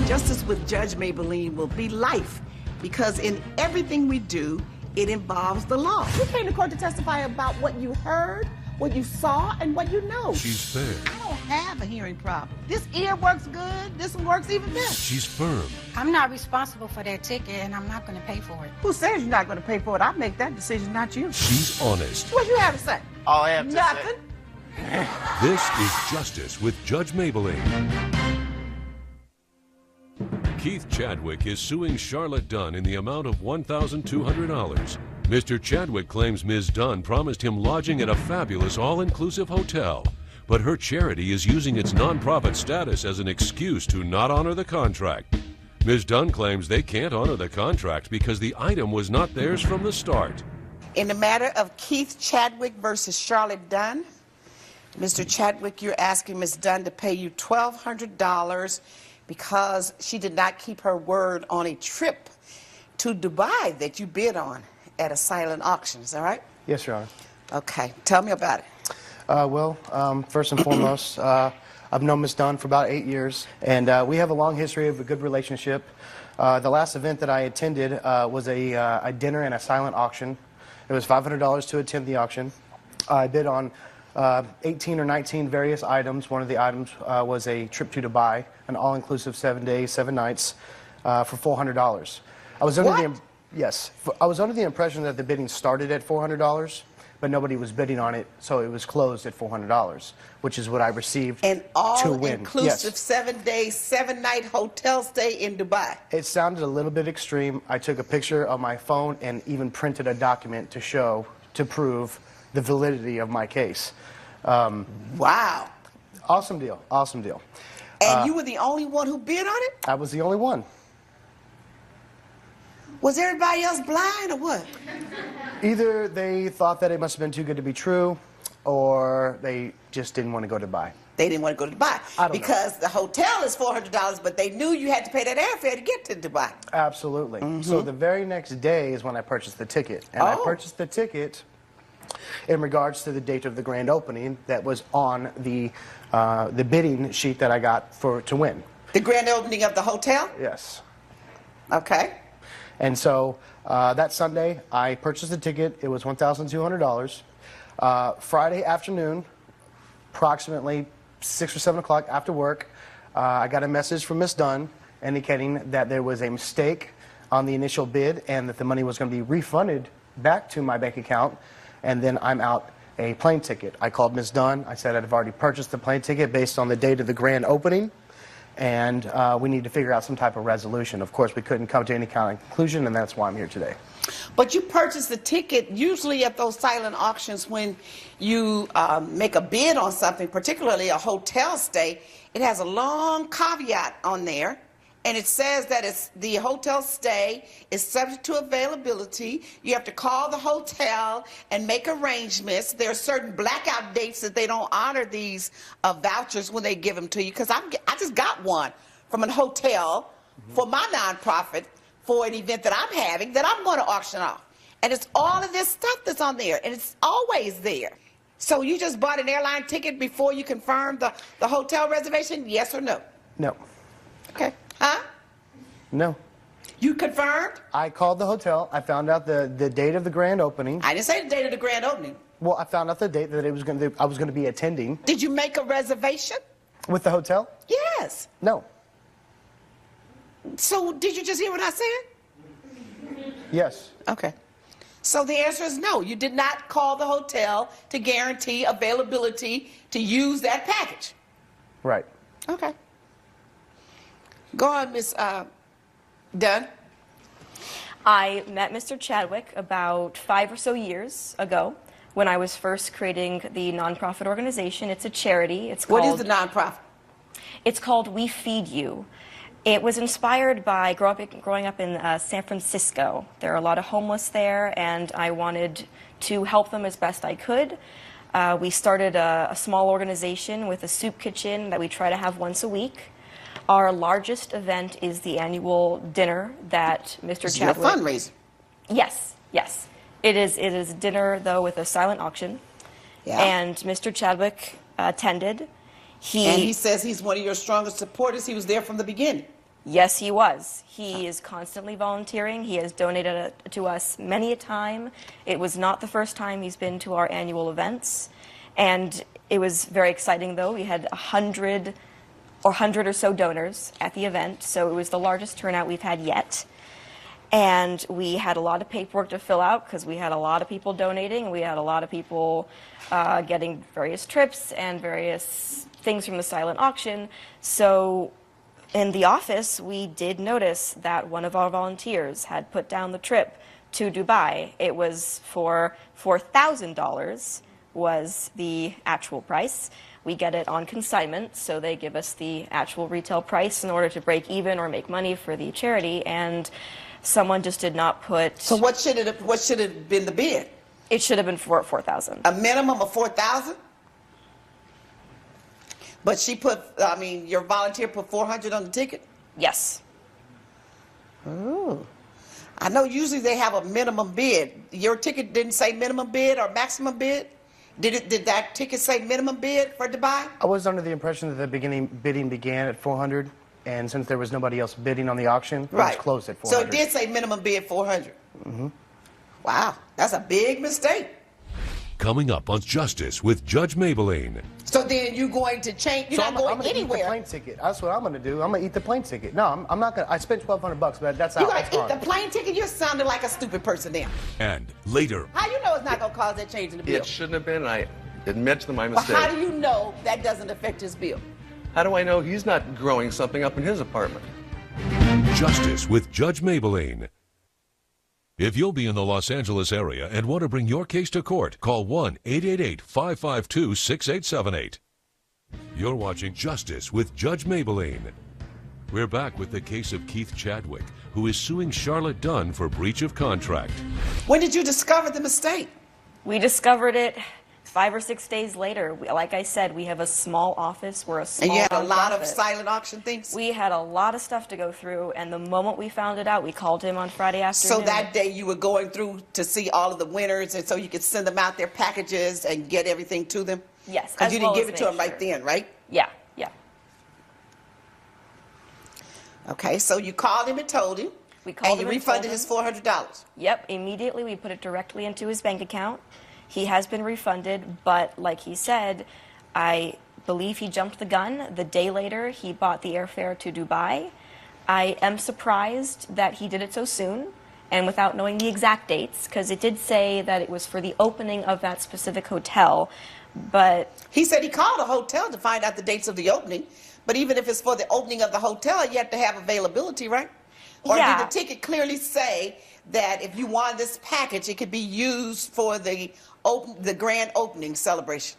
Justice with Judge Mablean will be life, because in everything we do, it involves the law. You came to court to testify about what you heard, what you saw, and what you know. She's fair. I don't have a hearing problem. This ear works good. This one works even better. She's firm. I'm not responsible for that ticket, and I'm not going to pay for it. Who says you're not going to pay for it? I make that decision, not you. She's honest. What you have to say? All I have to Nothing. This is Justice with Judge Mablean. Keith Chadwick is suing Charlotte Dunn in the amount of $1,200. Mr. Chadwick claims Ms. Dunn promised him lodging at a fabulous all-inclusive hotel, but her charity is using its nonprofit status as an excuse to not honor the contract. Ms. Dunn claims they can't honor the contract because the item was not theirs from the start. In the matter of Keith Chadwick versus Charlotte Dunn, Mr. Chadwick, you're asking Ms. Dunn to pay you $1,200 because she did not keep her word on a trip to Dubai that you bid on at a silent auction. Is that right? Yes, Your Honor. Okay. Tell me about it. First and foremost, I've known Ms. Dunn for about 8 years, and we have a long history of a good relationship. The last event that I attended was a dinner and a silent auction. It was $500 to attend the auction. I bid on 18 or 19 various items. One of the items was a trip to Dubai, an all-inclusive 7 days, 7 nights, for $400. I was under I was under the impression that the bidding started at $400, but nobody was bidding on it, so it was closed at $400, which is what I received An to win. all-inclusive Yes. 7 day, 7 night hotel stay in Dubai. It sounded a little bit extreme. I took a picture of my phone and even printed a document to prove the validity of my case. Wow. Awesome deal. Awesome deal. And you were the only one who bid on it? I was the only one. Was everybody else blind or what? Either they thought that it must have been too good to be true, or they just didn't want to go to Dubai. They didn't want to go to Dubai I don't because the hotel is $400, but they knew you had to pay that airfare to get to Dubai. Absolutely. So the very next day is when I purchased the ticket. And I purchased the ticket in regards to the date of the grand opening that was on the bidding sheet that I got to win. The grand opening of the hotel? Yes. Okay. And so that Sunday, I purchased the ticket. It was $1,200. Friday afternoon, approximately 6 or 7 o'clock after work, I got a message from Ms. Dunn indicating that there was a mistake on the initial bid and that the money was going to be refunded back to my bank account, and then I'm out a plane ticket. I called Ms. Dunn. I said I've already purchased the plane ticket based on the date of the grand opening, and we need to figure out some type of resolution. Of course, we couldn't come to any kind of conclusion, and that's why I'm here today. But you purchase the ticket usually at those silent auctions when you make a bid on something, particularly a hotel stay. It has a long caveat on there, and it says that the hotel stay is subject to availability. You have to call the hotel and make arrangements. There are certain blackout dates that they don't honor these vouchers when they give them to you, because I just got one from a hotel for my nonprofit for an event that I'm having that I'm going to auction off. And it's all of this stuff that's on there, and it's always there. So you just bought an airline ticket before you confirmed the hotel reservation, yes or no? No. Okay. Huh? No. You confirmed? I called the hotel. I found out the date of the grand opening. I didn't say the date of the grand opening. Well, I found out the date that I was going to be attending. Did you make a reservation? With the hotel? Yes. No. So did you just hear what I said? Yes. Okay. So the answer is no. You did not call the hotel to guarantee availability to use that package. Right. Okay. Go on, Miss Dunn. I met Mr. Chadwick about 5 or so years ago when I was first creating the nonprofit organization. It's a charity. What is the nonprofit? It's called We Feed You. It was inspired by growing up in San Francisco. There are a lot of homeless there, and I wanted to help them as best I could. We started a small organization with a soup kitchen that we try to have once a week. Our largest event is the annual dinner that Mr. Chadwick... It's a fundraiser. Yes, yes. It is dinner, though, with a silent auction. Yeah. And Mr. Chadwick attended. And he says he's one of your strongest supporters. He was there from the beginning. Yes, he was. He is constantly volunteering. He has donated to us many a time. It was not the first time he's been to our annual events. And it was very exciting, though. We had 100 or so donors at the event, so it was the largest turnout we've had yet. And we had a lot of paperwork to fill out because we had a lot of people donating. We had a lot of people getting various trips and various things from the silent auction. So in the office, we did notice that one of our volunteers had put down the trip to Dubai. It was for $4,000 was the actual price. We get it on consignment, so they give us the actual retail price in order to break even or make money for the charity, and someone just did not put... So what should have been the bid? It should have been for $4,000. A minimum of $4,000? But she put, I mean, your volunteer put $400 on the ticket? Yes. Ooh. I know usually they have a minimum bid. Your ticket didn't say minimum bid or maximum bid? Did that ticket say minimum bid for Dubai? I was under the impression that the bidding began at 400, and since there was nobody else bidding on the auction, it was closed at 400. So it did say minimum bid 400. Mm-hmm. Wow, that's a big mistake. Coming up on Justice with Judge Mablean. So then you're going to change, you're not going I'm gonna anywhere. Eat the plane ticket. That's what I'm going to do. I'm going to eat the plane ticket. No, I'm not going to. I spent $1,200, but that's out. You're going to eat the plane ticket? You're sounding like a stupid person then. And later. How you know it's not going to cause that change in the bill? It shouldn't have been. I admit to my But mistake. how do you know that doesn't affect his bill? How do I know he's not growing something up in his apartment? Justice with Judge Mablean. If you'll be in the Los Angeles area and want to bring your case to court, call 1-888-552-6878. You're watching Justice with Judge Mablean. We're back with the case of Keith Chadwick, who is suing Charlotte Dunn for breach of contract. When did you discover the mistake? We discovered it 5 or 6 days later. Like I said, we have a small office. We're a small And you had a lot of nonprofit. silent auction things? We had a lot of stuff to go through, and the moment we found it out, we called him on Friday afternoon. So that day you were going through to see all of the winners, and so you could send them out their packages and get everything to them? Yes. Because you didn't give as it to them make right sure. then, right? Yeah, yeah. Okay, so you called him and told him, We called and you him and refunded told his $400. Yep, immediately we put it directly into his bank account. He has been refunded, but like he said, I believe he jumped the gun. The day later, he bought the airfare to Dubai. I am surprised that he did it so soon and without knowing the exact dates, because it did say that it was for the opening of that specific hotel, but... He said he called a hotel to find out the dates of the opening, but even if it's for the opening of the hotel, you have to have availability, right? Or Yeah. did the ticket clearly say that if you want this package, it could be used for the grand opening celebration?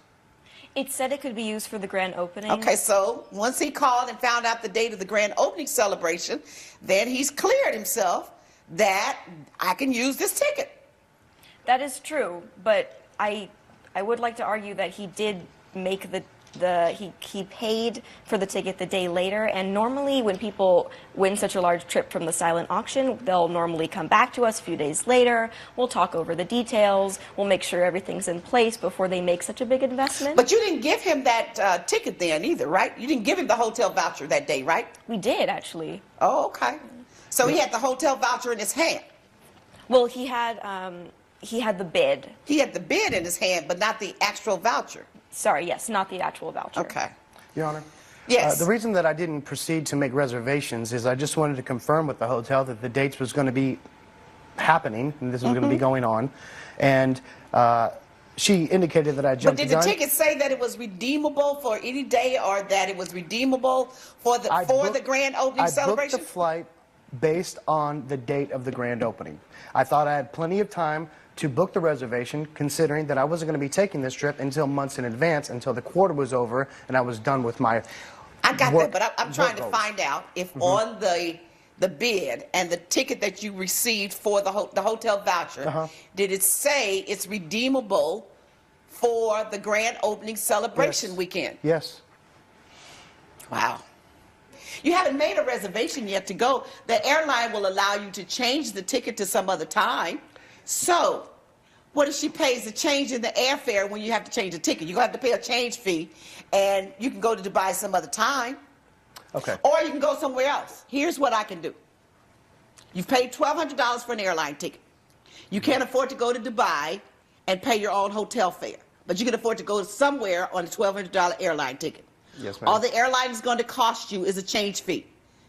It said it could be used for the grand opening. Okay, so once he called and found out the date of the grand opening celebration, then he's cleared himself that I can use this ticket. That is true, but I would like to argue that he did make he paid for the ticket the day later, and normally when people win such a large trip from the silent auction, they'll normally come back to us a few days later. We'll talk over the details. We'll make sure everything's in place before they make such a big investment. But you didn't give him that ticket then either, right? You didn't give him the hotel voucher that day, right? We did, actually. Oh, okay. So he had the hotel voucher in his hand. Well, he had the bid. He had the bid in his hand, but not the actual voucher. Sorry, yes, not the actual voucher. Okay. Your Honor? Yes. The reason that I didn't proceed to make reservations is I just wanted to confirm with the hotel that the dates was going to be happening, and this was going to be going on. And she indicated that I But jumped did the the gun. ticket say that it was redeemable for any day, or that it was redeemable for the the grand opening celebration? I booked the flight based on the date of the grand opening. I thought I had plenty of time to book the reservation, considering that I wasn't going to be taking this trip until months in advance, until the quarter was over and I was done with my I got work, that, but I'm trying to workload. find out if on the bid and the ticket that you received for the hotel voucher, did it say it's redeemable for the grand opening celebration weekend? Yes. Wow. You haven't made a reservation yet to go. The airline will allow you to change the ticket to some other time. So, what if she pays the change in the airfare when you have to change the ticket? You're going to have to pay a change fee, and you can go to Dubai some other time. Okay. Or you can go somewhere else. Here's what I can do. You've paid $1,200 for an airline ticket. You can't afford to go to Dubai and pay your own hotel fare, but you can afford to go somewhere on a $1,200 airline ticket. Yes, ma'am. All the airline is going to cost you is a change fee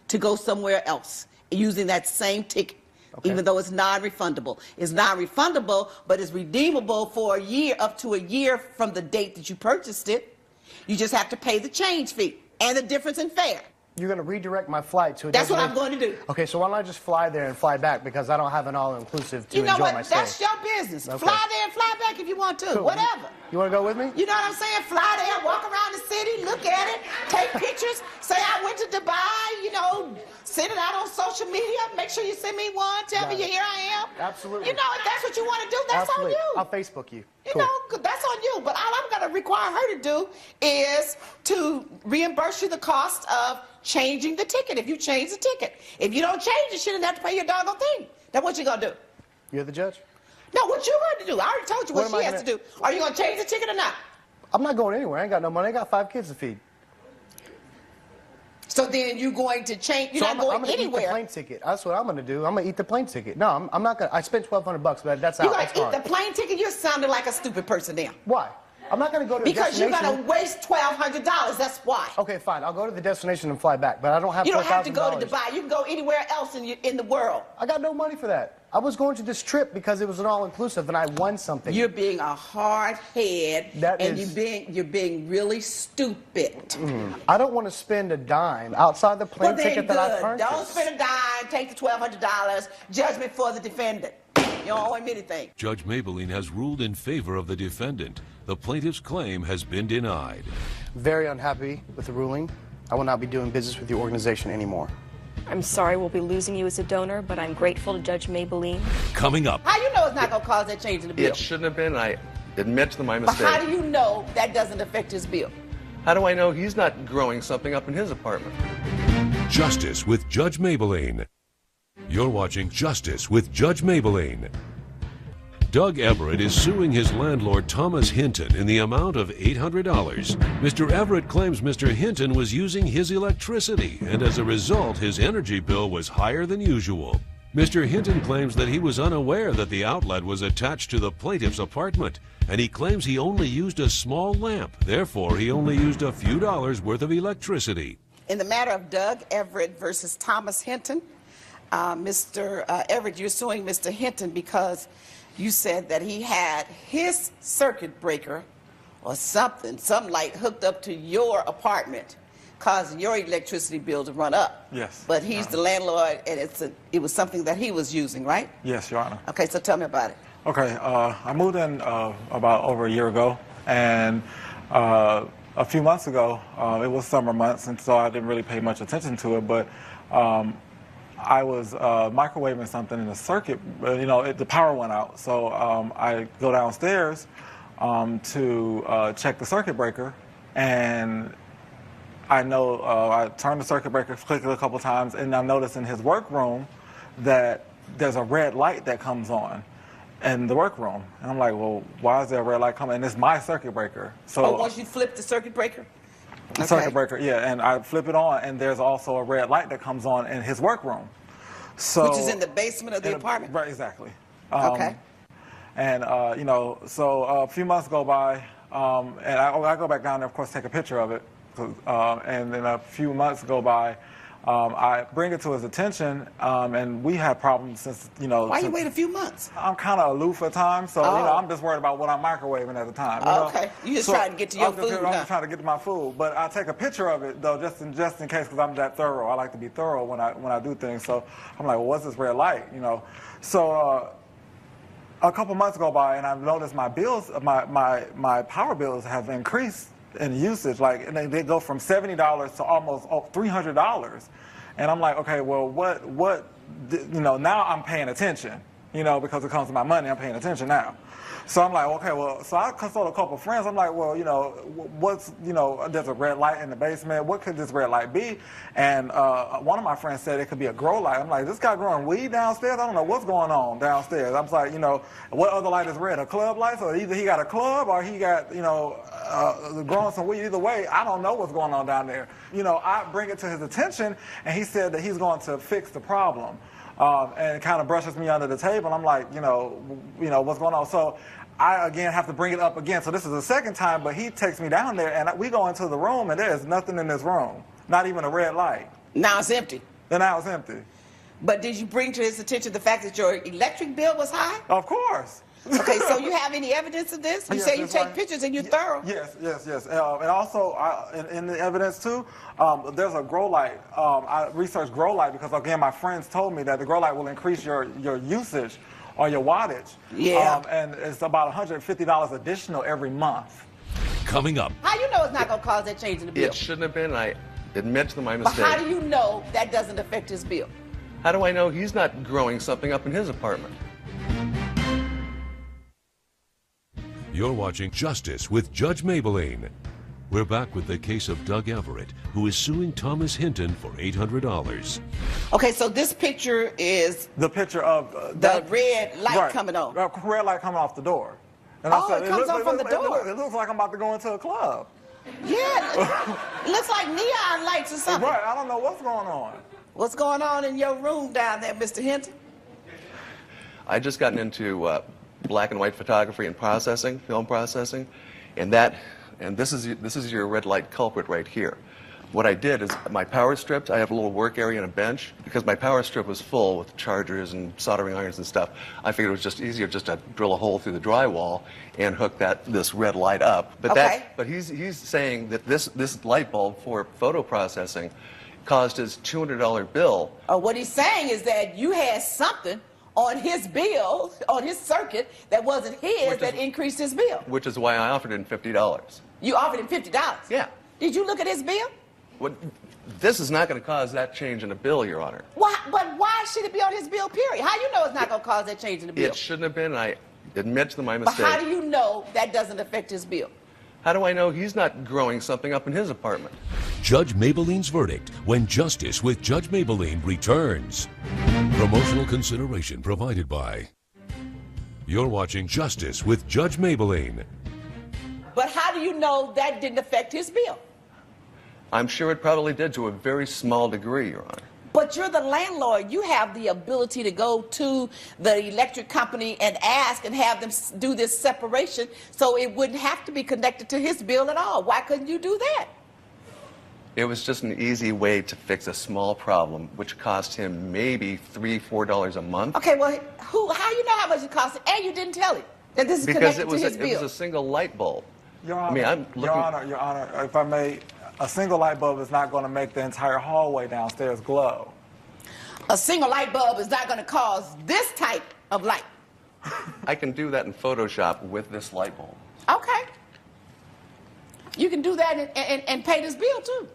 to go somewhere else using that same ticket, even though it's non-refundable. It's non-refundable, but it's redeemable for a year, up to a year from the date that you purchased it. You just have to pay the change fee and the difference in fare. You're going to redirect my flight to a That's what destination? I'm going to do. Okay, so why don't I just fly there and fly back, because I don't have an all-inclusive to You know enjoy what? my stay. That's your business. Okay. Fly there and fly back if you want to. Cool. Whatever. You want to go with me? You know what I'm saying? Fly there, walk around the city, look at it, take pictures, say I went to Dubai, you know, send it out on social media, make sure you send me one, tell me here I am. Absolutely. You know, if that's what you want to do, that's Absolutely. on you. I'll Facebook you. You Cool. know, that's on you. But all I'm going to require her to do is to reimburse you the cost of changing the ticket if you change the ticket. If you don't change it, she doesn't have to pay your doggone thing. That's what you're going to do. You're the judge? No, what you going to do? I already told you what What she am I has to do. Are you going to change the ticket or not? I'm not going anywhere. I ain't got no money. I got 5 kids to feed. So then you're going to change. You're So not going I'm gonna eat the anywhere. plane ticket. That's what I'm going to do. I'm going to eat the plane ticket. No, I'm not going to. I spent $1,200, but that's You're out. going That's to eat fine. the plane ticket. You're sounding like a stupid person now. Why? I'm not going to go to Because the you're destination. going to waste $1,200. That's why. Okay, fine. I'll go to the destination and fly back, but I don't have You don't have to go $4,000. to Dubai. You can go anywhere else in the world. I got no money for that. I was going to this trip because it was an all-inclusive, and I won something. You're being a hard head, That and is- you're being really stupid. I don't want to spend a dime outside the plane Well, then ticket that I good. purchased. Don't spend a dime. Take the $1,200. Judgment for the defendant. You don't owe him anything. Judge Mablean has ruled in favor of the defendant. The plaintiff's claim has been denied. Very unhappy with the ruling. I will not be doing business with your organization anymore. I'm sorry we'll be losing you as a donor, but I'm grateful to Judge Mablean. Coming up, How you know it's not going to cause that change in the bill? It shouldn't have been. I admit to my But mistake. how do you know that doesn't affect his bill? How do I know he's not growing something up in his apartment? Justice with Judge Mablean. You're watching Justice with Judge Mablean. Doug Everett is suing his landlord Thomas Hinton in the amount of $800. Mr. Everett claims Mr. Hinton was using his electricity, and as a result, his energy bill was higher than usual. Mr. Hinton claims that he was unaware that the outlet was attached to the plaintiff's apartment, and he claims he only used a small lamp. Therefore, he only used a few dollars worth of electricity. In the matter of Doug Everett versus Thomas Hinton, Mr. Everett, you're suing Mr. Hinton because you said that he had his circuit breaker or some light hooked up to your apartment, causing your electricity bill to run up. Yes. But he's the landlord, and it was something that he was using, right? Yes, Your Honor. Okay, so tell me about it. Okay, I moved in about over a year ago, and a few months ago, it was summer months, and so I didn't really pay much attention to it, but I was microwaving something in the circuit, the power went out. So I go downstairs to check the circuit breaker, and I know I turned the circuit breaker, clicked it a couple times, and I noticed in his workroom that there's a red light that comes on in the workroom. And I'm like, well, why is there a red light coming? And it's my circuit breaker. So Once you flip the circuit breaker? the circuit breaker, yeah, and I flip it on, and there's also a red light that comes on in his workroom. So Which is in the basement of the apartment? Right, exactly. Okay. And so a few months go by, and I go back down there, of course, take a picture of it, and then a few months go by. I bring it to his attention, and we had problems since, Why you wait a few months? I'm kind of aloof at times, so I'm just worried about what I'm microwaving at the time. Okay, you just trying to get to your food, I'm huh? just trying to get to my food, but I take a picture of it though, just in case, because I'm that thorough. I like to be thorough when I do things. So I'm like, well, what's this red light? So a couple months go by, and I've noticed my bills, my power bills have increased in usage. Like, and they go from $70 to almost $300. And I'm like, okay, well, what, now I'm paying attention. you know, because it comes to my money, I'm paying attention now. So I'm like, okay, well, so I consult a couple of friends. I'm like, well, you know, what's, you know, there's a red light in the basement. What could this red light be? And one of my friends said it could be a grow light. I'm like, this guy growing weed downstairs? I don't know what's going on downstairs. I was like, you know, what other light is red? A club light? So either he got a club or he got, you know, growing some weed. Either way, I don't know what's going on down there. You know, I bring it to his attention, and he said that he's going to fix the problem. And it kind of brushes me under the table. I'm like, you know, what's going on? So I, again, have to bring it up again. So this is the second time, but he takes me down there, and we go into the room, and there's nothing in this room, not even a red light. Now it's empty. And now it's empty. But did you bring to his attention the fact that your electric bill was high? Of course. Okay, so you have any evidence of this? You Yes, say you that's take right. pictures and you're thorough. Yes. And also, in the evidence too, there's a grow light. I researched grow light because, again, my friends told me that the grow light will increase your usage or your wattage. Yeah. And it's about $150 additional every month. Coming up, How you know it's not going to cause that change in the bill? It shouldn't have been, and I admit to my But mistake. how do you know that doesn't affect his bill? How do I know he's not growing something up in his apartment? you're watching Justice with Judge Mablean. We're back with the case of Doug Everett, who is suing Thomas Hinton for $800. Okay, so this picture is The picture of the red light coming on. Red light coming off the door. And Oh, it comes on from the door. It looks like I'm about to go into a club. Yeah, it looks like neon lights or something. Right, I don't know what's going on. What's going on in your room down there, Mr. Hinton? I just gotten into black and white photography and processing, film processing, and this is your red light culprit right here. What I did is my power stripped. I have a little work area and a bench. Because my power strip was full with chargers and soldering irons and stuff, I figured it was just easier just to drill a hole through the drywall and hook this red light up. But Okay. but he's saying that this light bulb for photo processing caused his $200 bill. What he's saying is that you had something on his bill, on his circuit, that wasn't his, that increased his bill. Which is why I offered him $50. You offered him $50. Yeah. Did you look at his bill? This is not going to cause that change in the bill, Your Honor. Why, but why should it be on his bill, period? How you know it's not going to cause that change in the bill? It shouldn't have been, and I admit to my But mistake. how do you know that doesn't affect his bill? How do I know he's not growing something up in his apartment? Judge Mablean's verdict when Justice with Judge Mablean returns. Promotional consideration provided by. You're watching Justice with Judge Mablean. But how do you know that didn't affect his bill? I'm sure it probably did to a very small degree, Your Honor. But you're the landlord. You have the ability to go to the electric company and ask and have them do this separation so it wouldn't have to be connected to his bill at all. Why couldn't you do that? It was just an easy way to fix a small problem, which cost him maybe $3, $4 a month. Okay, well, how you know how much it cost? And you didn't tell him that this is Because connected to his bill. it was a single light bulb. Your Honor, I mean, I'm looking. Your Honor, if I may, a single light bulb is not going to make the entire hallway downstairs glow. A single light bulb is not going to cause this type of light. I can do that in Photoshop with this light bulb. Okay. You can do that and pay this bill, too.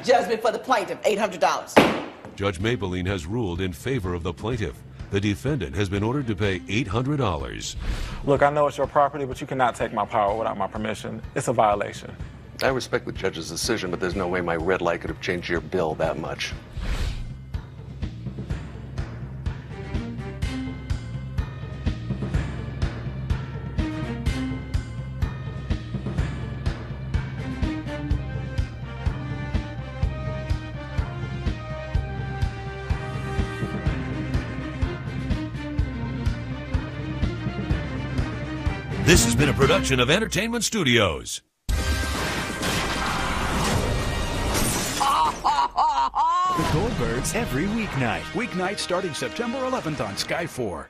Judgment for the plaintiff, $800. Judge Mablean has ruled in favor of the plaintiff. The defendant has been ordered to pay $800. Look, I know it's your property, but you cannot take my power without my permission. It's a violation. I respect the judge's decision, but there's no way my red light could have changed your bill that much. This has been a production of Entertainment Studios. The Goldbergs every weeknight. Weeknight starting September 11th on Sky 4.